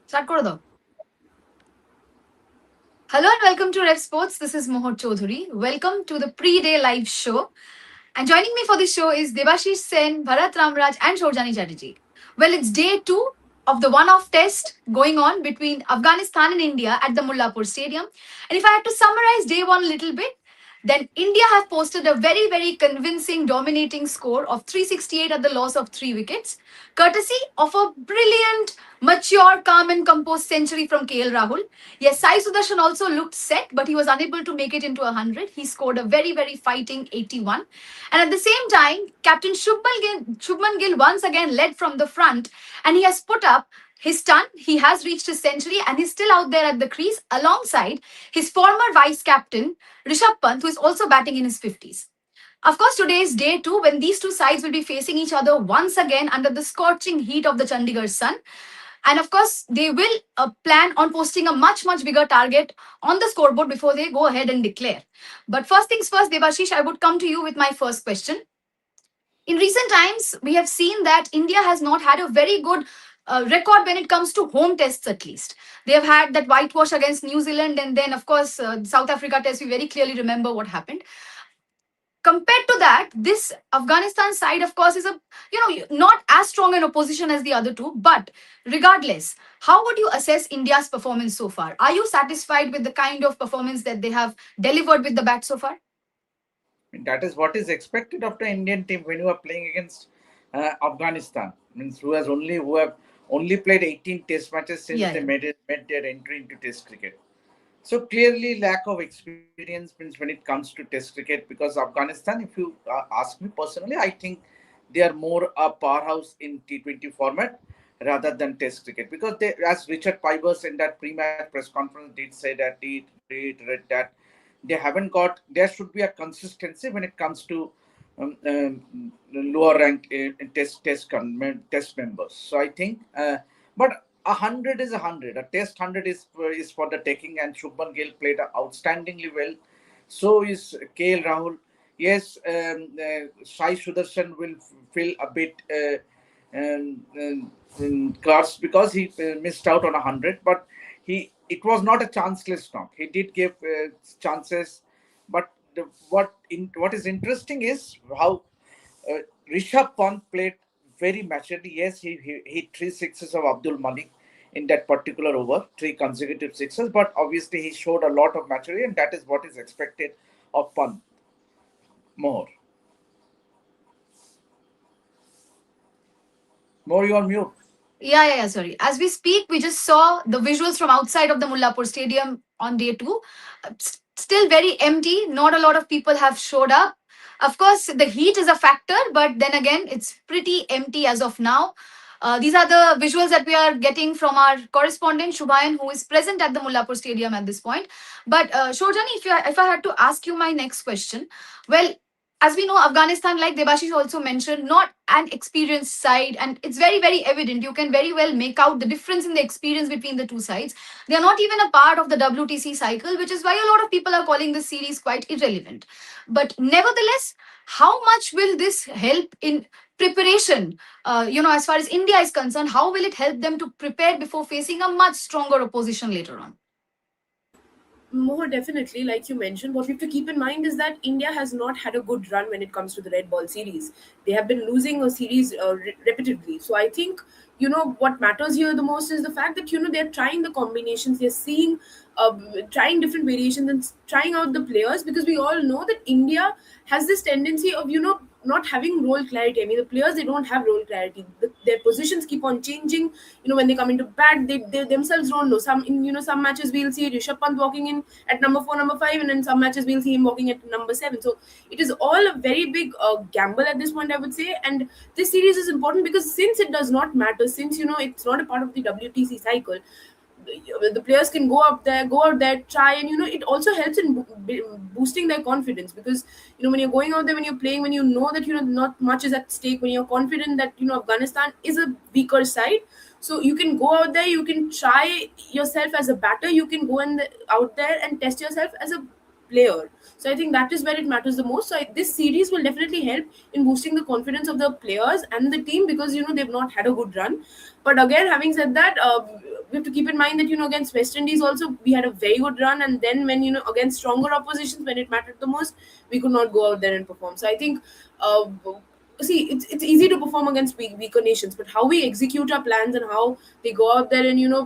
Start kore daw. Hello and welcome to Rev Sports. This is Mohit Chaudhary. Welcome to the pre-day live show. And joining me for this show is Debashish Sen, Bharat Ramraj, and Shorjani Chatterjee. Well, it's day two of the one-off test going on between Afghanistan and India at the Mullapur Stadium. And if I had to summarize day one a little bit, then India have posted a very, very convincing, dominating score of 368 at the loss of 3 wickets, courtesy of a brilliant, mature, calm, and composed century from KL Rahul. Yes, Sai Sudarshan also looked set, but he was unable to make it into 100. He scored a very, very fighting 81. And at the same time, Captain Shubman Gill once again led from the front, and he has put up his ton. He has reached his century, and he's still out there at the crease alongside his former vice captain, Rishabh Pant, who is also batting in his 50s. Of course, today is day two when these two sides will be facing each other once again under the scorching heat of the Chandigarh sun. And of course, they will plan on posting a much, much bigger target on the scoreboard before they go ahead and declare. But first things first, Devashish, I would come to you with my first question. In recent times, we have seen that India has not had a very good record when it comes to home tests, at least. They have had that whitewash against New Zealand, and then, of course, South Africa test. We very clearly remember what happened. Compared to that, this Afghanistan side, of course, is a not as strong an opposition as the other two. But regardless, how would you assess India's performance so far? Are you satisfied with the kind of performance that they have delivered with the bat so far? That is what is expected of the Indian team when you are playing against Afghanistan. Means who have only played 18 Test matches since Yeah, they yeah. made their entry into Test cricket. So clearly, lack of experience means when it comes to Test cricket, because Afghanistan, if you ask me personally, I think they are more a powerhouse in T20 format rather than Test cricket. Because they, as Richard Pybers in that pre-match press conference did say that he reiterated that they haven't got. There should be a consistency when it comes to lower ranked test members. So I think, but 100 is 100. A test 100 is for the taking, and Shubman Gill played outstandingly well. So is KL Rahul. Yes, Sai Sudarshan will feel a bit cursed because he missed out on 100, but it was not a chanceless knock. He did give chances, but what is interesting is how uh, Rishabh Pant played very maturely. Yes, he hit 3 sixes of Abdul Malik in that particular over, 3 consecutive sixes, but obviously he showed a lot of maturity, and that is what is expected of Pant more. More, you are mute. Yeah. Sorry. As we speak, we just saw the visuals from outside of the Mullapur Stadium on day two. Still very empty. Not a lot of people have showed up. Of course, the heat is a factor, but then again, it's pretty empty as of now. These are the visuals that we are getting from our correspondent Shubhayan, who is present at the Mullapur Stadium at this point. But Shorjani, if I had to ask you my next question, well, as we know, Afghanistan, like Debashish also mentioned, not an experienced side, and it's very, very evident. You can very well make out the difference in the experience between the two sides. They are not even a part of the WTC cycle, which is why a lot of people are calling this series quite irrelevant. But nevertheless, how much will this help in preparation? As far as India is concerned, how will it help them to prepare before facing a much stronger opposition later on? More definitely, like you mentioned, what we have to keep in mind is that India has not had a good run when it comes to the red ball series. They have been losing a series repeatedly. So I think, what matters here the most is the fact that, they're trying the combinations, they're seeing, trying different variations and trying out the players, because we all know that India has this tendency of, not having role clarity. I mean, the players, they don't have role clarity. Their positions keep on changing. When they come into bat, they themselves don't know. Some matches we'll see Rishabh Pant walking in at number 4, number 5, and in some matches we'll see him walking at number 7. So it is all a very big gamble at this point, I would say. And this series is important because since it does not matter, since it's not a part of the WTC cycle, the players can go out there, try, and it also helps in boosting their confidence, because when you're going out there, when you're playing, when you know that not much is at stake, when you're confident that Afghanistan is a weaker side, so you can go out there, you can try yourself as a batter, you can go out there and test yourself as a player. So I think that is where it matters the most. So this series will definitely help in boosting the confidence of the players and the team, because they've not had a good run. But again, having said that, we have to keep in mind that against West Indies also we had a very good run, and then when against stronger oppositions, when it mattered the most, we could not go out there and perform. So I think, uh, see, it's easy to perform against weaker nations, but how we execute our plans and how they go out there and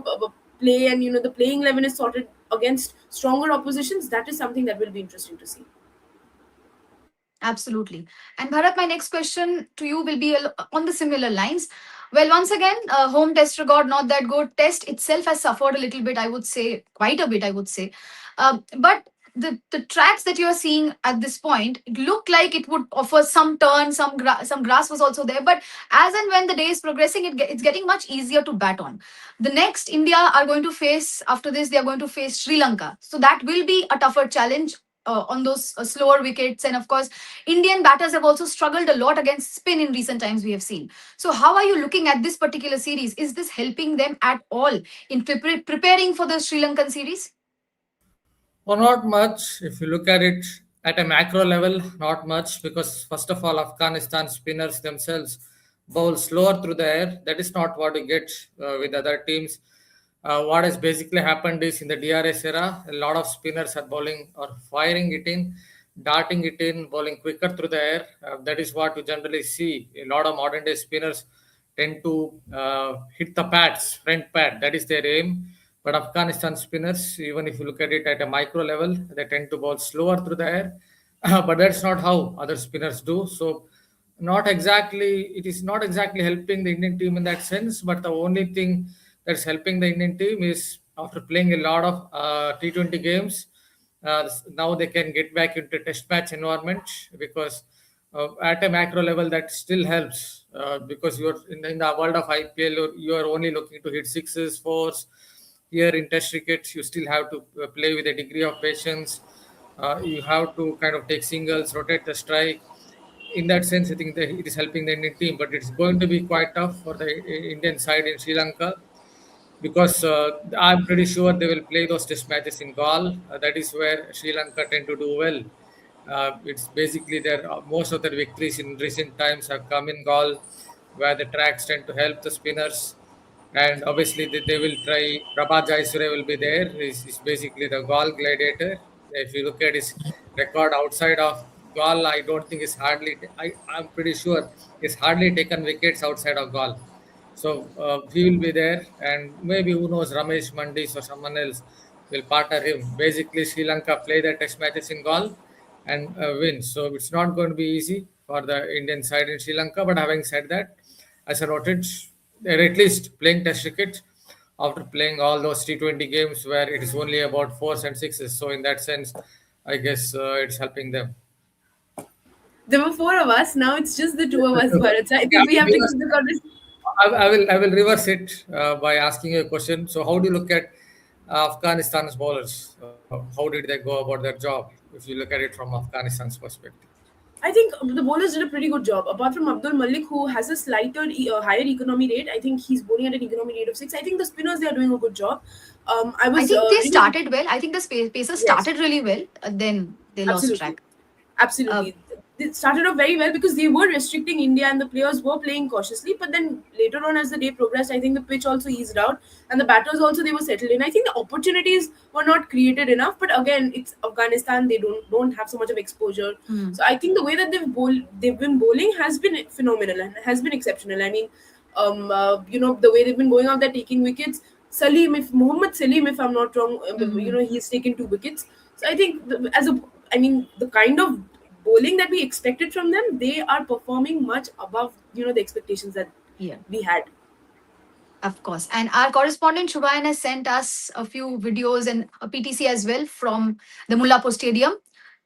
play, and the playing 11 is sorted against stronger oppositions, that is something that will be interesting to see. Absolutely. And Bharat, my next question to you will be on the similar lines. Well, once again, home test record not that good. Test itself has suffered a little bit, I would say, quite a bit, I would say. But the tracks that you are seeing at this point, it looked like it would offer some turn, some grass was also there. But as and when the day is progressing, it's getting much easier to bat on. The next India are going to face, after this, they are going to face Sri Lanka. So that will be a tougher challenge on those slower wickets. And of course, Indian batters have also struggled a lot against spin in recent times, we have seen. So, how are you looking at this particular series? Is this helping them at all in preparing for the Sri Lankan series? Or not much. If you look at it at a macro level, not much, because first of all, Afghanistan spinners themselves bowl slower through the air. That is not what you get with other teams. What has basically happened is in the DRS era, a lot of spinners are bowling or firing it in, darting it in, bowling quicker through the air. That is what you generally see. A lot of modern day spinners tend to hit the pads, front pad. That is their aim. But Afghanistan spinners, even if you look at it at a micro level, they tend to bowl slower through the air. But that's not how other spinners do. So, not exactly, it is not exactly helping the Indian team in that sense. But the only thing that's helping the Indian team is after playing a lot of T20 games, now they can get back into test match environment, because at a macro level that still helps, because you're in the world of IPL, you are only looking to hit sixes, fours. Here in test cricket, you still have to play with a degree of patience. You have to kind of take singles, rotate the strike. In that sense, I think that it is helping the Indian team, but it's going to be quite tough for the Indian side in Sri Lanka, because I'm pretty sure they will play those test matches in Galle. That is where Sri Lanka tend to do well. It's basically their most of their victories in recent times have come in Galle, where the tracks tend to help the spinners. And obviously, they will try. Prabhat Jaiswal will be there. He's basically the Galle gladiator. If you look at his record outside of Galle, I don't think it's hardly. I'm pretty sure he's hardly taken wickets outside of Galle. So he will be there, and maybe who knows, Ramesh Mandis or someone else will partner him. Basically, Sri Lanka play their test matches in Galle and win. So it's not going to be easy for the Indian side in Sri Lanka. But having said that, as I noted, they're at least playing test cricket after playing all those T20 games where it is only about fours and sixes. So in that sense, I guess it's helping them. There were four of us. Now it's just the two of us, Bharat. So I Yeah, think we have to keep the conversation. I will reverse it by asking you a question. So, how do you look at Afghanistan's bowlers? How did they go about their job? If you look at it from Afghanistan's perspective. I think the bowlers did a pretty good job. Apart from Abdul Malik, who has a higher economy rate, I think he's bowling at an economy rate of 6. I think the spinners, they are doing a good job. I I was think they reading. started well. I think the Pacers Yes. started really well. Then they lost Absolutely. track. Uh, Absolutely. They started off very well because they were restricting India and the players were playing cautiously. But then later on, as the day progressed, I think the pitch also eased out and the batters also they were settled in. I think the opportunities were not created enough. But again, it's Afghanistan; they don't have so much of exposure. hmm. So I think the way that they've been bowling has been phenomenal and has been exceptional. I mean, the way they've been going out there taking wickets. Mohammad Salim, if I'm not wrong, Hmm. he's taken 2 wickets. So I think the kind of bowling that we expected from them, they are performing much above the expectations that Yeah. we had. Of course. And our correspondent Shubayan has sent us a few videos and a PTC as well from the Mullapur Stadium,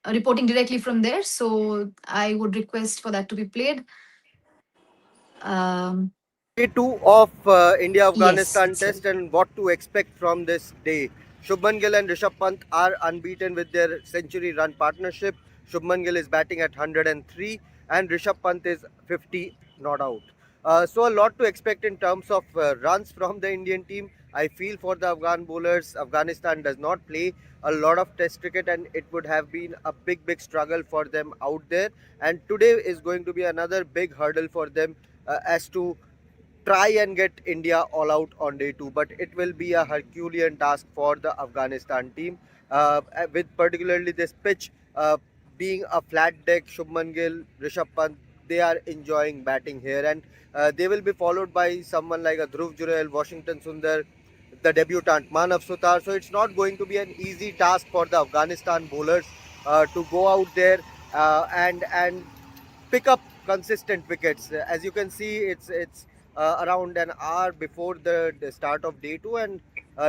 reporting directly from there. So I would request for that to be played. Um, Day two of India yes. Afghanistan test and what to expect from this day. Shubman Gill and Rishabh Pant are unbeaten with their century run partnership. Shubman Gill is batting at 103 and Rishabh Pant is 50 not out. So a lot to expect in terms of runs from the Indian team. I feel for the Afghan bowlers, Afghanistan does not play a lot of test cricket, and it would have been a big struggle for them out there. And today is going to be another big hurdle for them as to try and get India all out on day two. But it will be a Herculean task for the Afghanistan team, with particularly this pitch being a flat deck. Shubman Gill, Rishabh Pant, they are enjoying batting here, and they will be followed by someone like a Dhruv Jurel, Washington Sundar, the debutant Manav Sutar. So it's not going to be an easy task for the Afghanistan bowlers to go out there and pick up consistent wickets. As you can see, it's around an hour before the start of day two, and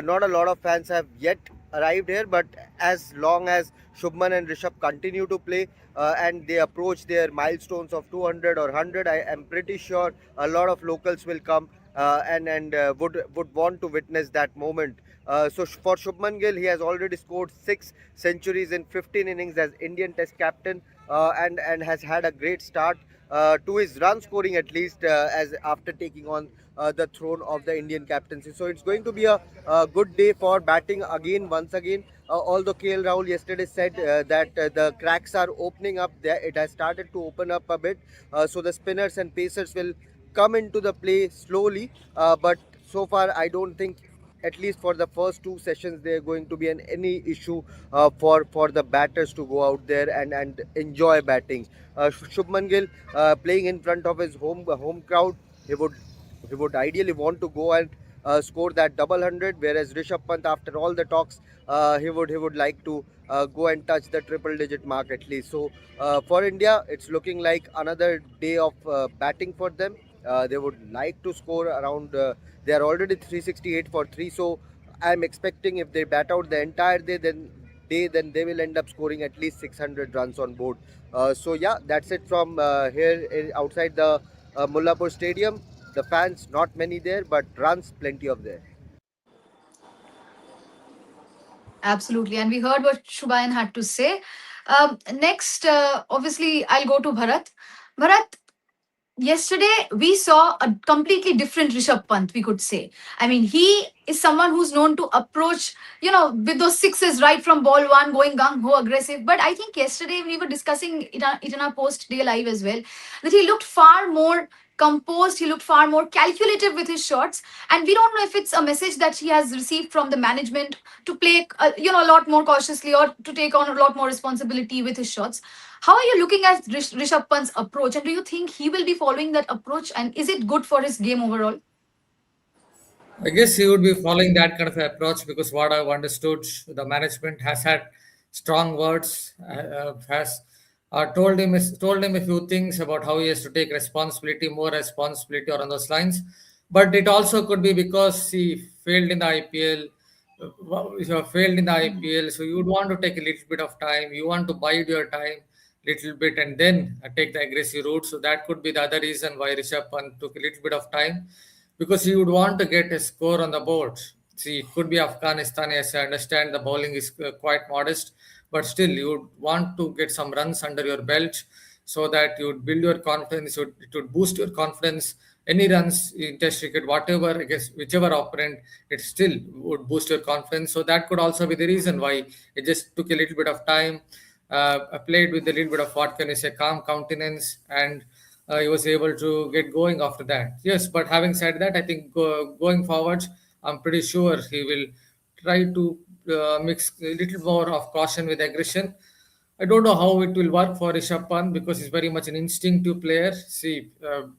not a lot of fans have yet arrived here. But as long as Shubman and Rishabh continue to play and they approach their milestones of 200 or 100, I am pretty sure a lot of locals will come and would want to witness that moment. For Shubman Gill, he has already scored 6 centuries in 15 innings as Indian Test captain, and has had a great start to his run scoring, at least as after taking on the throne of the Indian captaincy. So it's going to be a good day for batting again, once again. Although KL Rahul yesterday said that the cracks are opening up, there it has started to open up a bit. So the spinners and pacers will come into the play slowly. But so far, I don't think, at least for the first two sessions, there going to be any issue for the batters to go out there and enjoy batting. Shubman Gill playing in front of his home crowd, he would he would ideally want to go and score that double hundred. Whereas Rishabh Pant, after all the talks, he would like to go and touch the triple digit mark at least. So for India, it's looking like another day of batting for them. They would like to score around. They are already 368 for three. So I'm expecting if they bat out the entire day, then they will end up scoring at least 600 runs on board. So yeah, that's it from here outside the Mullapur Stadium. The fans, not many there, but runs plenty of there. Absolutely. And we heard what Shubayan had to say. Next, obviously, I'll go to Bharat. Bharat, yesterday we saw a completely different Rishabh Pant, we could say. I mean, he is someone who's known to approach, with those sixes right from ball one, going gung ho aggressive. But I think yesterday we were discussing it in our post day live as well, that he looked far more composed, he looked far more calculative with his shots. And we don't know if it's a message that he has received from the management to play, a lot more cautiously or to take on a lot more responsibility with his shots. How are you looking at Rishabh Pant's approach, and do you think he will be following that approach? And is it good for his game overall? I guess he would be following that kind of approach because what I've understood, the management has had strong words, has told him a few things about how he has to take responsibility, more responsibility, or on those lines. But it also could be because he failed in the IPL. If you have failed in the IPL, so you would want to take a little bit of time. You want to bide your time little bit and then take the aggressive route. So that could be the other reason why Rishabh Pant took a little bit of time because he would want to get a score on the board. See, it could be Afghanistan. Yes, I understand the bowling is quite modest, but still, you would want to get some runs under your belt so that you would build your confidence. It would boost your confidence. Any runs in Test cricket, whatever, I guess, whichever opponent, it still would boost your confidence. So that could also be the reason why it just took a little bit of time. I played with a little bit of what can you say, calm countenance, and he was able to get going after that. Yes, but having said that, I think going forward, I'm pretty sure he will try to mix a little more of caution with aggression. I don't know how it will work for Rishabh Pant because he's very much an instinctive player. See,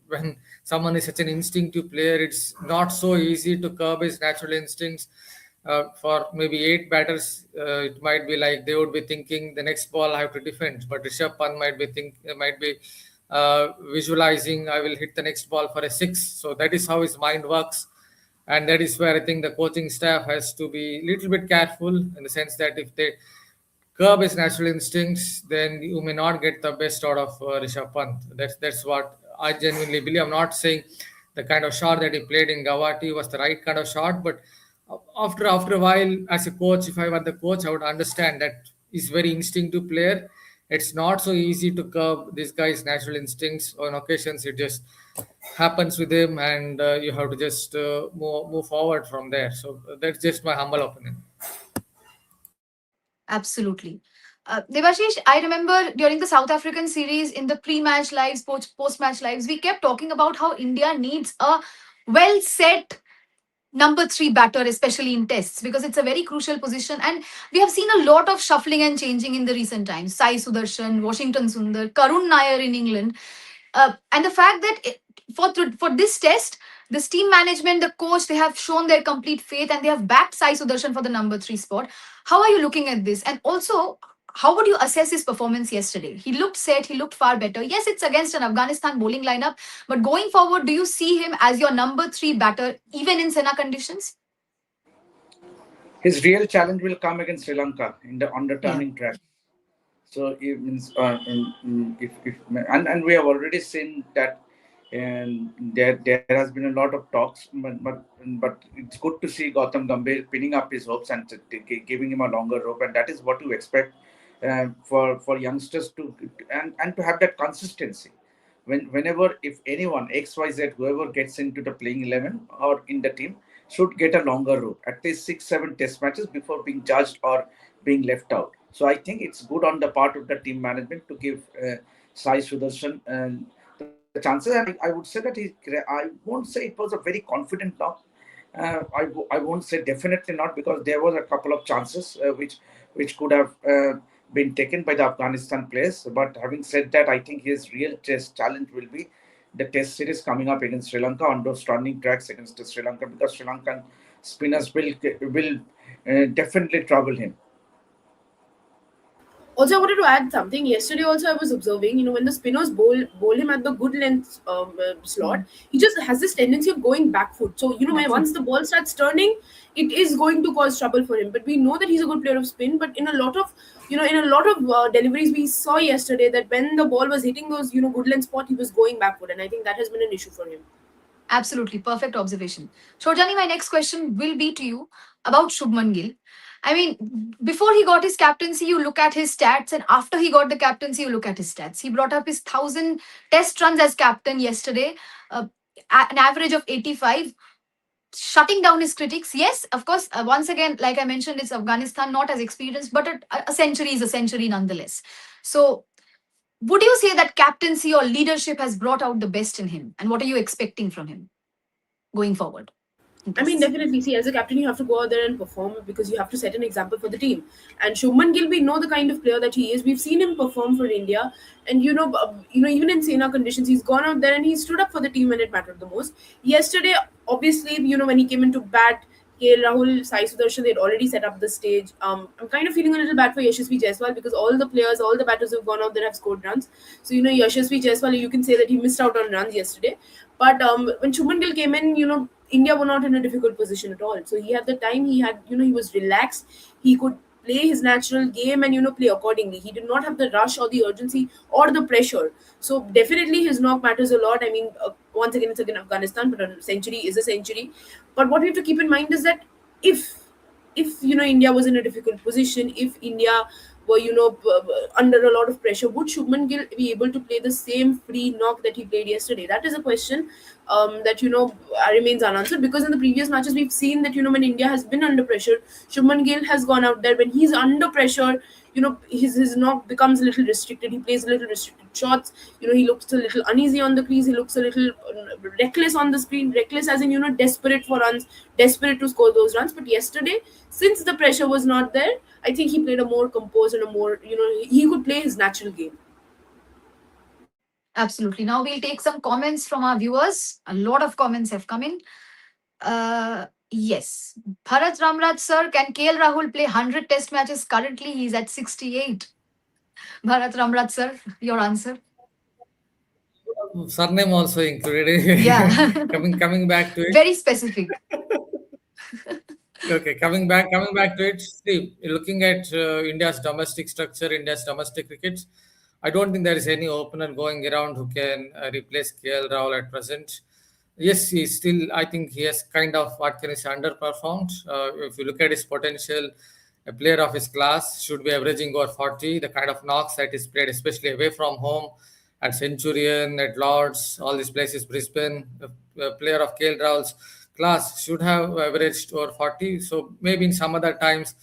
when someone is such an instinctive player, it's not so easy to curb his natural instincts. For maybe eight batters, it might be like they would be thinking the next ball I have to defend, but Rishabh Pant might be visualizing I will hit the next ball for a six. So that is how his mind works, and that is where I think the coaching staff has to be a little bit careful in the sense that if they curb his natural instincts, then you may not get the best out of Rishabh Pant. That's what I genuinely believe. I'm not saying the kind of shot that he played in Gawati was the right kind of shot, but after a while, as a coach, if I were the coach, I would understand that he's very instinctive player. It's not so easy to curb this guy's natural instincts. On occasions, it just happens with him, and you have to just move forward from there. So that's just my humble opinion. Absolutely. Devashish, I remember during the South African series in the pre-match lives, post-match lives, we kept talking about how India needs a well-set number three batter, especially in tests, because it's a very crucial position. And we have seen a lot of shuffling and changing in the recent times. Sai Sudarshan, Washington Sundar, Karun Nair in England. And the fact that for this test, this team management, the coach, they have shown their complete faith and they have backed Sai Sudarshan for the number three spot. How are you looking at this? And also, how would you assess his performance yesterday? He looked set, he looked far better. Yes, it's against an Afghanistan bowling lineup, but going forward, do you see him as your number three batter, even in Sena conditions? His real challenge will come against Sri Lanka in the on the Yeah, turning track. So it means if and we have already seen that, and there has been a lot of talks, but it's good to see Gautam Gambhir pinning up his hopes and giving him a longer rope, and that is what you expect for youngsters to and to have that consistency. Whenever if anyone XYZ whoever gets into the playing 11 or in the team should get a longer rope, at least 6 7 test matches before being judged or being left out. So I think it's good on the part of the team management to give Sai Sudarshan the chances. And I would say that I won't say it was a very confident knock. I won't say definitely not, because there was a couple of chances which could have been taken by the Afghanistan players. But having said that, I think his real test challenge will be the test series coming up against Sri Lanka on those turning tracks against Sri Lanka, because Sri Lankan spinners will definitely trouble him. Also, I wanted to add something. Yesterday, also I was observing, when the spinners bowl him at the good length slot, he just has this tendency of going back foot. So when that's it. once the ball starts turning, it is going to cause trouble for him. But we know that he's a good player of spin. But in a lot of deliveries we saw yesterday, that when the ball was hitting those good length spot, he was going backward, and I think that has been an issue for him. Absolutely. Perfect observation. Shorjani, my next question will be to you about Shubman Gill. I mean, before he got his captaincy, you look at his stats, and after he got the captaincy, you look at his stats. He brought up his 1,000 test runs as captain yesterday, uh, an average of 85, shutting down his critics. Yes, of course, once again, like I mentioned, it's Afghanistan, not as experienced, but a century is a century nonetheless. So, would you say that captaincy or leadership has brought out the best in him? And what are you expecting from him going forward in I mean, tests? definitely. See, as a captain, you have to go out there and perform because you have to set an example for the team. And Shubman Gill, we know the kind of player that he is. We've seen him perform for India, and even in Sena conditions, he's gone out there and he stood up for the team when it mattered the most. Yesterday, obviously, when he came into bat, KL Rahul, Sai Sudarshan, they'd already set up the stage. I'm kind of feeling a little bad for Yashasvi Jaiswal because all the players, all the batters who've gone out there have scored runs. So, Yashasvi Jaiswal, you can say that he missed out on runs yesterday. But when Shubman Gill came in, India were not in a difficult position at all. So he had the time, he was relaxed. He could play his natural game and, play accordingly. He did not have the rush or the urgency or the pressure. So definitely his knock matters a lot. I mean, once again, it's again Afghanistan, but a century is a century. But what we have to keep in mind is that if if India was in a difficult position, if India were under a lot of pressure, would Shubman Gill be able to play the same free knock that he played yesterday? That is a question that remains unanswered, because in the previous matches we've seen that when India has been under pressure, Shubman Gill has gone out there when he's under pressure. His knock becomes a little restricted. He plays a little restricted shots. He looks a little uneasy on the crease. He looks a little reckless on the screen. Reckless as in desperate for runs, desperate to score those runs. But yesterday, since the pressure was not there, I think he played a more composed and a more he could play his natural game. Absolutely. Now we'll take some comments from our viewers. A lot of comments have come in. Yes. Bharat Ramraj sir, can KL Rahul play 100 test matches? Currently, he's at 68. Bharat Ramraj sir, your answer? Surname also included. Yeah. Coming back to it. Very specific. Okay, coming back to it. See, looking at India's domestic structure, India's domestic cricket, I don't think there is any opener going around who can replace KL Rahul at present. Yes, he still. I think he has kind of, what can I say, underperformed. If you look at his potential, a player of his class should be averaging over 40. The kind of knocks that is played, especially away from home, at Centurion, at Lords, all these places, Brisbane. A player of KL Rahul's class should have averaged over 40. So maybe in some other times,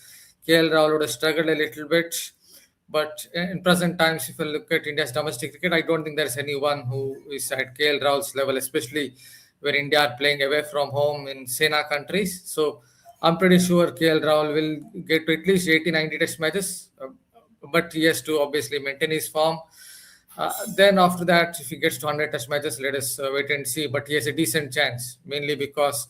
KL Rahul would have struggled a little bit. But in present times, if you look at India's domestic cricket, I don't think there's anyone who is at KL Rahul's level, especially where India are playing away from home in Sena countries. So I'm pretty sure KL Rahul will get to at least 80, 90 test matches. But he has to obviously maintain his form. Then after that, if he gets to 100 test matches, let us wait and see. But he has a decent chance, mainly because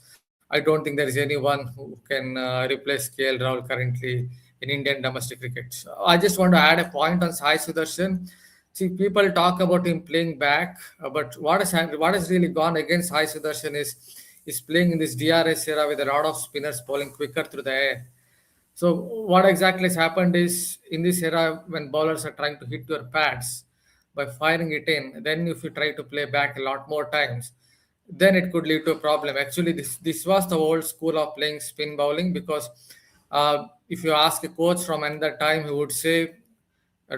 I don't think there is anyone who can replace KL Rahul currently in Indian domestic cricket. So I just want to add a point on Sai Sudarshan. See, people talk about him playing back, but what has really gone against Sai Sudarshan is playing in this DRS era with a lot of spinners bowling quicker through the air. So what exactly has happened is in this era when bowlers are trying to hit your pads by firing it in, then if you try to play back a lot more times, then it could lead to a problem. Actually, this was the old school of playing spin bowling because if you ask a coach from another time, he would say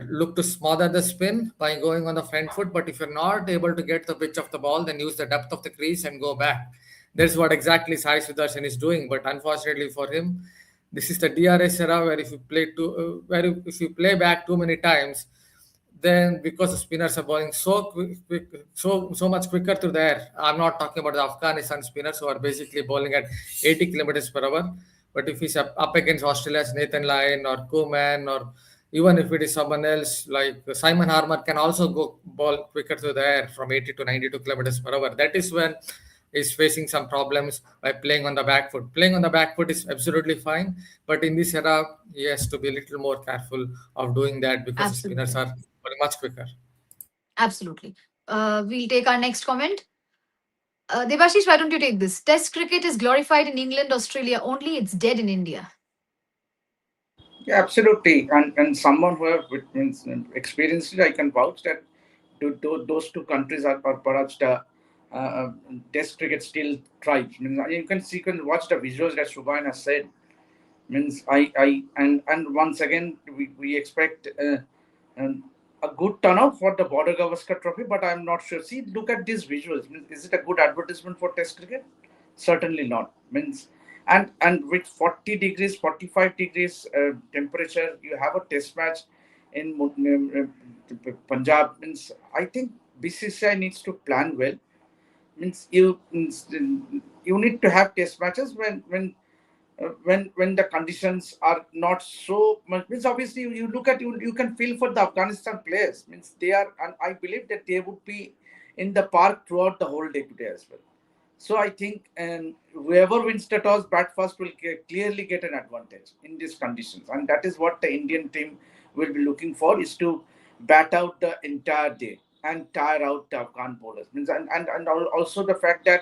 look to smother the spin by going on the front foot. But if you're not able to get the pitch of the ball, then use the depth of the crease and go back. That's what exactly Sai Sudarshan is doing. But unfortunately for him, this is the DRS era where if you play back too many times, then because the spinners are bowling so much quicker through the air. I'm not talking about the Afghanistan spinners who are basically bowling at 80 kilometers per hour. But if he's up against Australia's Nathan Lyon or Koeman, or even if it is someone else like Simon Harmer, can also go ball quicker through the air from 80 to 92 kilometers per hour. That is when is facing some problems by playing on the back foot. Playing on the back foot is absolutely fine, but in this era, he has to be a little more careful of doing that because the spinners Absolutely. are very much quicker. Absolutely. We'll take our next comment. Devashish, why don't you take this? Test cricket is glorified in England, Australia only. It's dead in India. Yeah, absolutely. And someone who have experienced it, I can vouch that those two countries are perhaps the Test cricket still thrives. I mean, you can watch the visuals that Subhain has said. Means and once again we expect a good turnout for the Border Gavaskar Trophy, but I'm not sure. See, look at these visuals. Means, is it a good advertisement for Test cricket? Certainly not. Means and with 40 degrees, 45 degrees temperature, you have a Test match in Punjab. Means I think BCCI needs to plan well. Means you need to have Test matches when the conditions are not so much. Means obviously you look at you can feel for the Afghanistan players. Means they are, and I believe that they would be in the park throughout the whole day today as well. So I think whoever wins the toss bat first will clearly get an advantage in these conditions, and that is what the Indian team will be looking for, is to bat out the entire day and tire out the Afghan bowlers. Means and also the fact that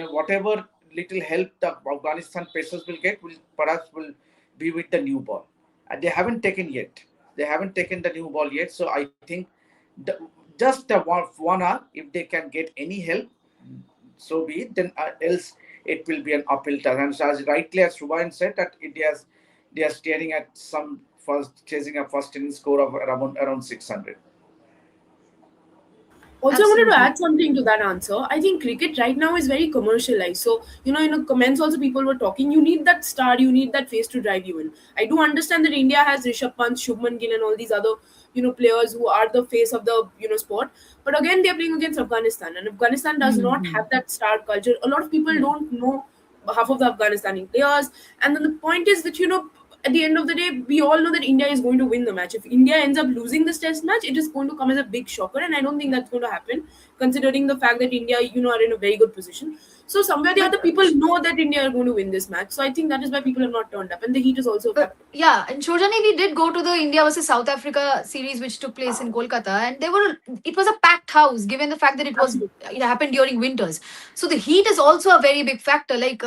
whatever little help the Afghanistan pacers will get will be with the new ball. And they haven't taken yet. They haven't taken the new ball yet. So I think the, just the 1 hour, if they can get any help, so be it. Then else it will be an uphill task. And so as rightly as Shubhain said, that they are staring at some first chasing a first inning score of around 600. Also, I wanted to Absolutely. add something to that answer. I think cricket right now is very commercialized. So, in the comments also people were talking, you need that star, you need that face to drive you in. I do understand that India has Rishabh Pant, Shubman Gill and all these other, players who are the face of the, sport. But again, they're playing against Afghanistan, and Afghanistan does not Hmm. have that star culture. A lot of people Hmm. don't know half of the Afghanistani players. And then the point is that, at the end of the day, we all know that India is going to win the match. If India ends up losing this test match, it is going to come as a big shocker, and I don't think that's going to happen, considering the fact that India, are in a very good position. So somewhere the But other people know that India are going to win this match. So I think that is why people have not turned up, and the heat is also a But factor. yeah, and Shojani, we did go to the India versus South Africa series, which took place in Kolkata, and it was a packed house, given the fact that Absolutely. it happened during winters. So the heat is also a very big factor. Like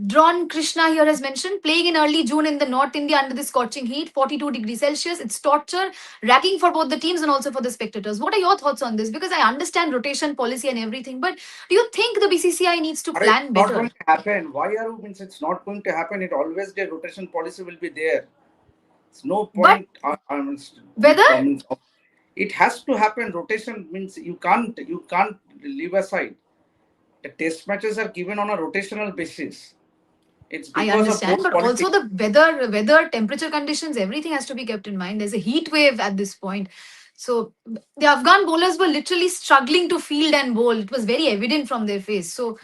Drawn Krishna here has mentioned, playing in early June in the North India under the scorching heat, 42 degrees Celsius. It's torture, racking for both the teams and also for the spectators. What are your thoughts on this? Because I understand rotation policy and everything, but do you think the BCCI needs to But it's plan not better? going to happen. Why are means it's not going to happen? It always the rotation policy will be there. It's no But point. whether Means It has to happen. Rotation means you can't leave aside. The test matches are given on a rotational basis. It's I because of understand, both but also politics. the weather, temperature conditions, everything has to be kept in mind. There's a heat wave at this point. So the Afghan bowlers were literally struggling to field and bowl. It was very evident from their face. So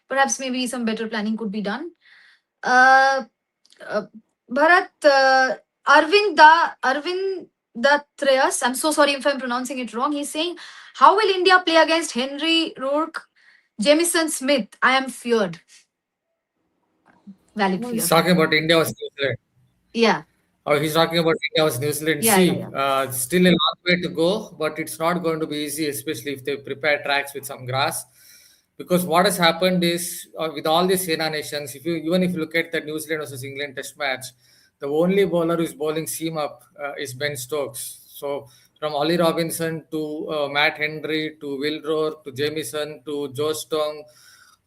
perhaps maybe some better planning could be done. Uh, uh, Bharat, Arvind Datreyas, I'm so sorry if I'm pronouncing it wrong. He's saying, how will India play against Henry Rourke, Jamison Smith? I am feared. Valid He's fear. talking about India versus New Zealand. Yeah, Oh, he's talking about India versus New Zealand. yeah, yeah, See, yeah. still a long way to go, but it's not going to be easy, especially if they prepare tracks with some grass. Because what has happened is, with all these Sena nations, if you even if you look at the New Zealand versus England Test match, the only bowler who's bowling seam up is Ben Stokes. So from Ollie Robinson to Matt Henry to Will Rourke to Jamieson to Joe Stone,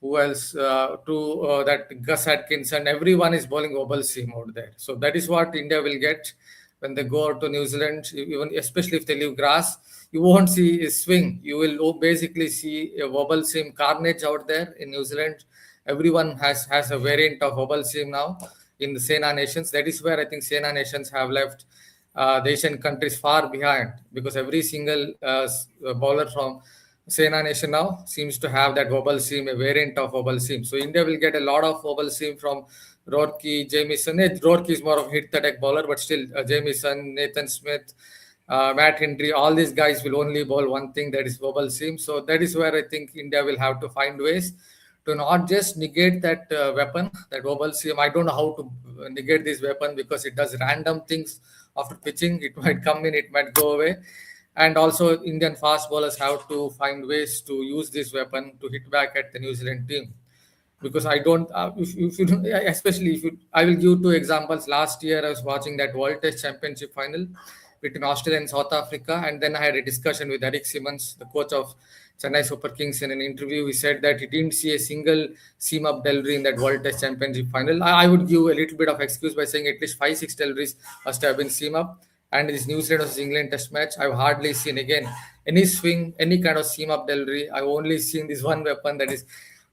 who else to that Gus Atkinson, everyone is bowling wobble seam out there. So that is what India will get when they go out to New Zealand, even especially if they leave grass. You won't see a swing. You will basically see a wobble seam carnage out there in New Zealand. Everyone has a variant of wobble seam now in the Sena nations. That is where I think Sena nations have left the Asian countries far behind, because every single bowler from Sena Nation now seems to have that wobble seam, a variant of wobble seam. So India will get a lot of wobble seam from Rourke, Jamieson. Rourke is more of a hit the deck bowler, but still Jamieson, Nathan Smith, Matt Hendry, all these guys will only bowl one thing, that is wobble seam. So that is where I think India will have to find ways to not just negate that weapon, that wobble seam. I don't know how to negate this weapon because it does random things after pitching. It might come in, it might go away. And also, Indian fast bowlers have to find ways to use this weapon to hit back at the New Zealand team. Because I don't, if you don't, especially if you, I will give two examples. Last year, I was watching that World Test Championship final between Australia and South Africa, and then I had a discussion with Eric Simmons, the coach of Chennai Super Kings. In an interview, he said that he didn't see a single seam up delivery in that World Test Championship final. I would give a little bit of excuse by saying at least 5-6 deliveries must have been seam up. And this New Zealand versus England Test match, I've hardly seen again any swing, any kind of seam up delivery. I've only seen this one weapon, that is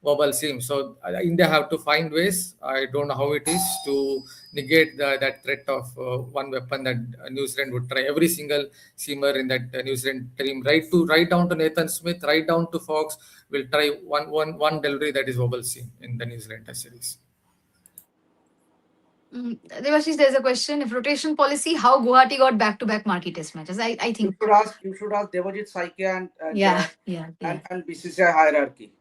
wobble seam. So India have to find ways. I don't know how it is to negate that threat of one weapon that New Zealand would try. Every single seamer in that New Zealand team, right down to Nathan Smith, right down to Fox, will try one delivery that is wobble seam in the New Zealand Test series. Devashish, there's a question. If rotation policy, how Guwahati got back-to-back marquee test matches? I You think, should ask Devajit Saike yeah, yeah, yeah, and BCCI hierarchy.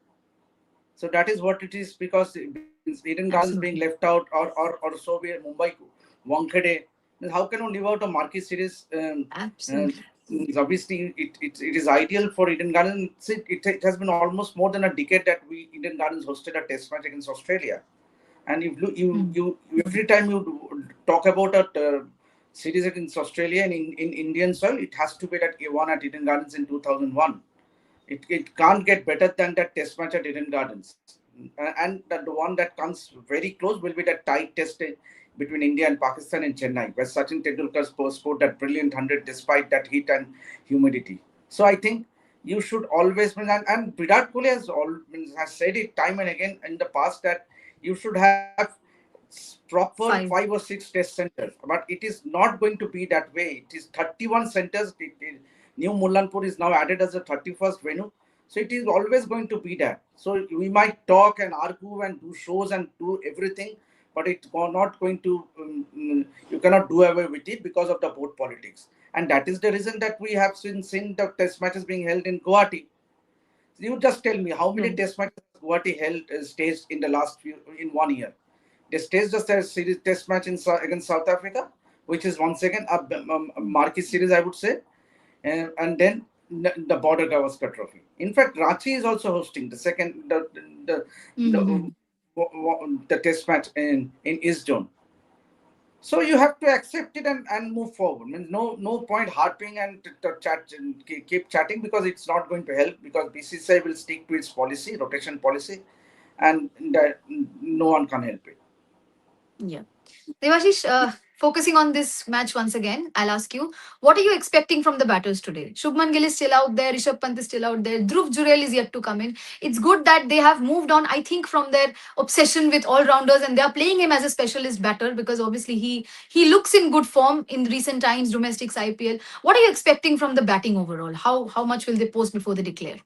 So that is what it is, because Eden Gardens being absolutely, left out, or so be Mumbai, Wankhede. How can you leave out a marquee series? absolutely. Obviously, it is ideal for Eden Gardens. It has been almost more than a decade that Eden Gardens hosted a test match against Australia. And if Mm. every time you talk about a series against Australia in Indian soil, it has to be that A1 at Eden Gardens in 2001. It can't get better than that test match at Eden Gardens. And the one that comes very close will be that tight test between India and Pakistan in Chennai, where Sachin Tendulkar scored that brilliant 100 despite that heat and humidity. So I think you should always, and Virat Kohli has said it time and again in the past, that you should have proper five Five. or six test centers, but it is not going to be that way. It is 31 centers. New Mullanpur is now added as a 31st venue. So it is always going to be that. So we might talk and argue and do shows and do everything, but it's not going to, you cannot do away with it because of the board politics. And that is the reason that we have seen the test matches being held in Guwahati. You just tell me how many True. test matches Guwahati held staged in the last in 1 year. They staged just a series test match against South Africa, which is once again a marquee series, I would say, and then the Border Gavaskar Trophy. In fact, Ranchi is also hosting the Mm-hmm. the, the test match in East Zone. So you have to accept it and move forward. Means no point harping and to chat and keep chatting, because it's not going to help, because BCCI will stick to its policy, rotation policy, and that no one can help it. Yeah. Devashish, focusing on this match once again, I'll ask you, what are you expecting from the batters today? Shubman Gill is still out there, Rishabh Pant is still out there, Dhruv Jurel is yet to come in. It's good that they have moved on, I think, from their obsession with all rounders, and they are playing him as a specialist batter because obviously he looks in good form in recent times, domestics, IPL. What are you expecting from the batting overall? How much will they post before they declare?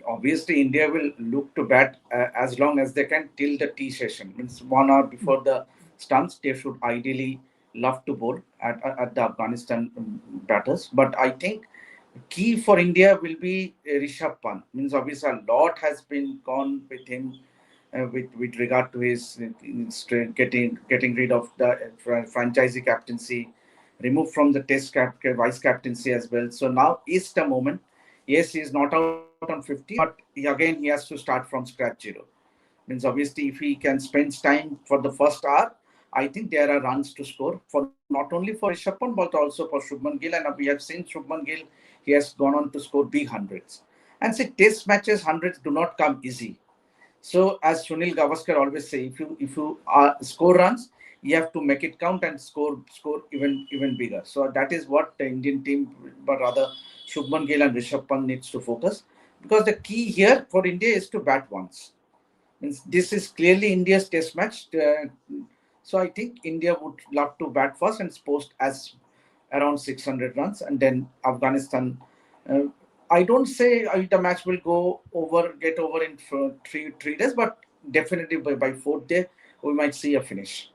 Obviously, India will look to bat as long as they can till the tea session. Means 1 hour before the stumps, they should ideally love to bowl at the Afghanistan batters. But I think key for India will be Rishabh Pant. Means obviously a lot has been gone with him with regard to his getting rid of the franchisee captaincy, removed from the vice captaincy as well. So now is the moment. Yes, he is not out on 50, but again he has to start from scratch zero. Means obviously if he can spend time for the first hour, I think there are runs to score for not only for Rishabh Pant but also for Shubman Gill. And we have seen Shubman Gill, he has gone on to score big hundreds. And see, test matches hundreds do not come easy. So as Sunil Gavaskar always say, if you score runs, you have to make it count and score even bigger. So that is what the Indian team, but rather Shubman Gill and Rishabh Pant needs to focus, because the key here for India is to bat once. Means this is clearly India's test match. So I think India would love to bat first and post as around 600 runs, and then Afghanistan. Uh, I don't say the match will get over in three days, but definitely by fourth day we might see a finish.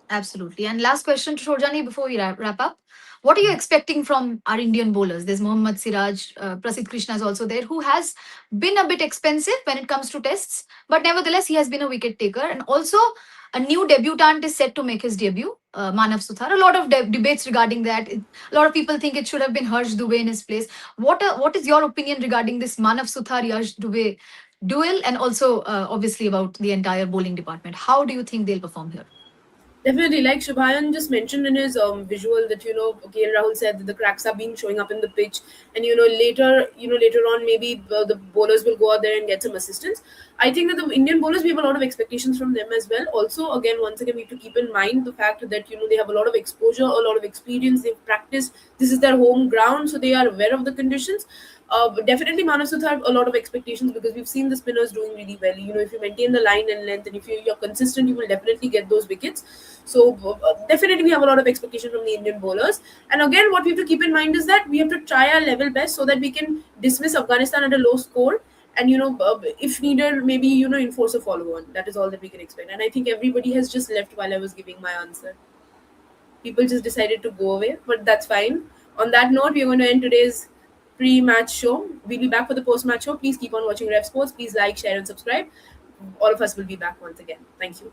Absolutely. And last question to Shorjani before we wrap up. What are you expecting from our Indian bowlers? There's Mohammad Siraj, Prasidh Krishna is also there, who has been a bit expensive when it comes to tests, but nevertheless, he has been a wicket taker. And also, a new debutant is set to make his debut, Manav Suthar. A lot of debates regarding that. A lot of people think it should have been Harsh Dubey in his place. What is your opinion regarding this Manav Suthar, Yash Dubey duel, and also, obviously, about the entire bowling department? How do you think they'll perform here? Definitely, like Shubhayan just mentioned in his visual that KL Rahul said that the cracks are being showing up in the pitch, and later on maybe the bowlers will go out there and get some assistance. I think that the Indian bowlers, we have a lot of expectations from them as well. Also, once again, we have to keep in mind the fact that they have a lot of exposure, a lot of experience. They've practiced. This is their home ground, so they are aware of the conditions. But definitely, Manasut have a lot of expectations because we've seen the spinners doing really well. If you maintain the line and length, and if you're consistent, you will definitely get those wickets. So definitely, we have a lot of expectation from the Indian bowlers. And again, what we have to keep in mind is that we have to try our level best so that we can dismiss Afghanistan at a low score. And if needed, maybe enforce a follow on. That is all that we can expect. And I think everybody has just left while I was giving my answer. People just decided to go away, but that's fine. On that note, we're going to end today's pre-match show. We'll be back for the post-match show. Please keep on watching Rev Sports. Please like, share, and subscribe. All of us will be back once again. Thank you.